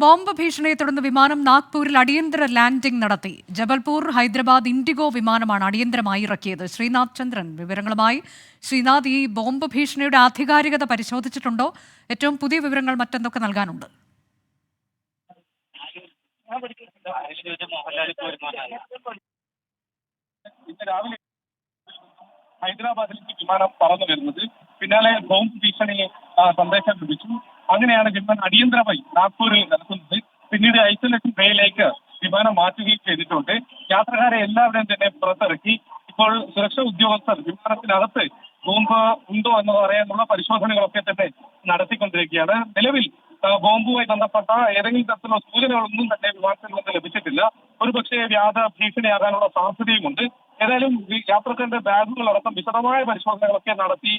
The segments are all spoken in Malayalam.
ബോംബ് ഭീഷണിയെ തുടർന്ന് വിമാനം നാഗ്പൂരിൽ അടിയന്തര ലാൻഡിംഗ് നടത്തി. ജബൽപൂർ ഹൈദരാബാദ് ഇൻഡിഗോ വിമാനമാണ് അടിയന്തരമായി ഇറക്കിയത്. ശ്രീനാഥ് ചന്ദ്രൻ വിവരങ്ങളുമായി. ശ്രീനാഥ്, ഈ ബോംബ് ഭീഷണിയുടെ ആധികാരികത പരിശോധിച്ചിട്ടുണ്ടോ? ഏറ്റവും പുതിയ വിവരങ്ങൾ മറ്റെന്തൊക്കെ നൽകാനുണ്ട്? ഇന്ന് രാവിലെ ഹൈദരാബാദിലേക്ക് വിമാനം പറന്നു വരുന്നത്, പിന്നാലെ ബോംബ് ഭീഷണി സന്ദേശം ലഭിച്ചു. അങ്ങനെയാണ് വിമാനം അടിയന്തരമായി നാഗ്പൂരിൽ നടത്തുന്നത്. പിന്നീട് ഐസൊലേഷൻ ബേയിലേക്ക് വിമാനം മാറ്റുകയും ചെയ്തിട്ടുണ്ട്. യാത്രക്കാരെ എല്ലാവരെയും തന്നെ പുറത്തിറക്കി. ഇപ്പോൾ സുരക്ഷാ ഉദ്യോഗസ്ഥർ വിമാനത്തിനകത്ത് ബോംബ് ഉണ്ടോ എന്ന് പറയാനുള്ള പരിശോധനകളൊക്കെ തന്നെ നടത്തിക്കൊണ്ടിരിക്കുകയാണ്. നിലവിൽ ബോംബുമായി ബന്ധപ്പെട്ട ഏതെങ്കിലും തരത്തിലുള്ള സൂചനകളൊന്നും തന്നെ വിമാനത്തിൽ നിന്ന് ലഭിച്ചിട്ടില്ല. ഒരുപക്ഷെ വ്യാജ ഭീഷണിയാകാനുള്ള സാധ്യതയുമുണ്ട്. ഏതായാലും യാത്രക്കാരുടെ ബാഗുകളടക്കം വിശദമായ പരിശോധനകളൊക്കെ നടത്തി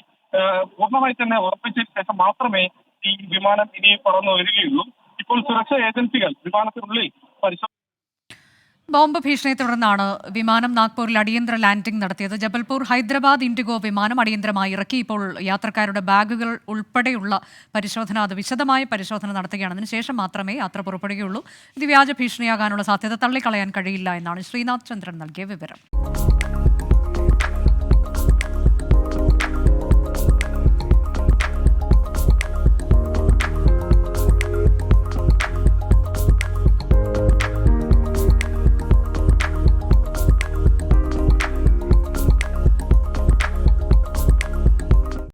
പൂർണ്ണമായി തന്നെ ഉറപ്പിച്ചതിന് ശേഷം മാത്രമേ ഈ വിമാനം ഇനി പറന്നു വരികയുള്ളൂ. ഇപ്പോൾ സുരക്ഷാ ഏജൻസികൾ വിമാനത്തിനുള്ളിൽ ബോംബ് ഭീഷണിയെ തുടർന്നാണ് വിമാനം നാഗ്പൂരിൽ അടിയന്തര ലാൻഡിംഗ് നടത്തിയത്. ജബൽപൂർ ഹൈദരാബാദ് ഇൻഡിഗോ വിമാനം അടിയന്തരമായി ഇറക്കി. ഇപ്പോൾ യാത്രക്കാരുടെ ബാഗുകൾ ഉൾപ്പെടെയുള്ള വിശദമായ പരിശോധന നടത്തുകയാണ്. അതിനുശേഷം മാത്രമേ യാത്ര പുറപ്പെടുകയുള്ളൂ. ഇത് വ്യാജ ഭീഷണിയാകാനുള്ള സാധ്യത തള്ളിക്കളയാൻ കഴിയില്ല എന്നാണ് ശ്രീനാഥ് ചന്ദ്രൻ നൽകിയ വിവരം.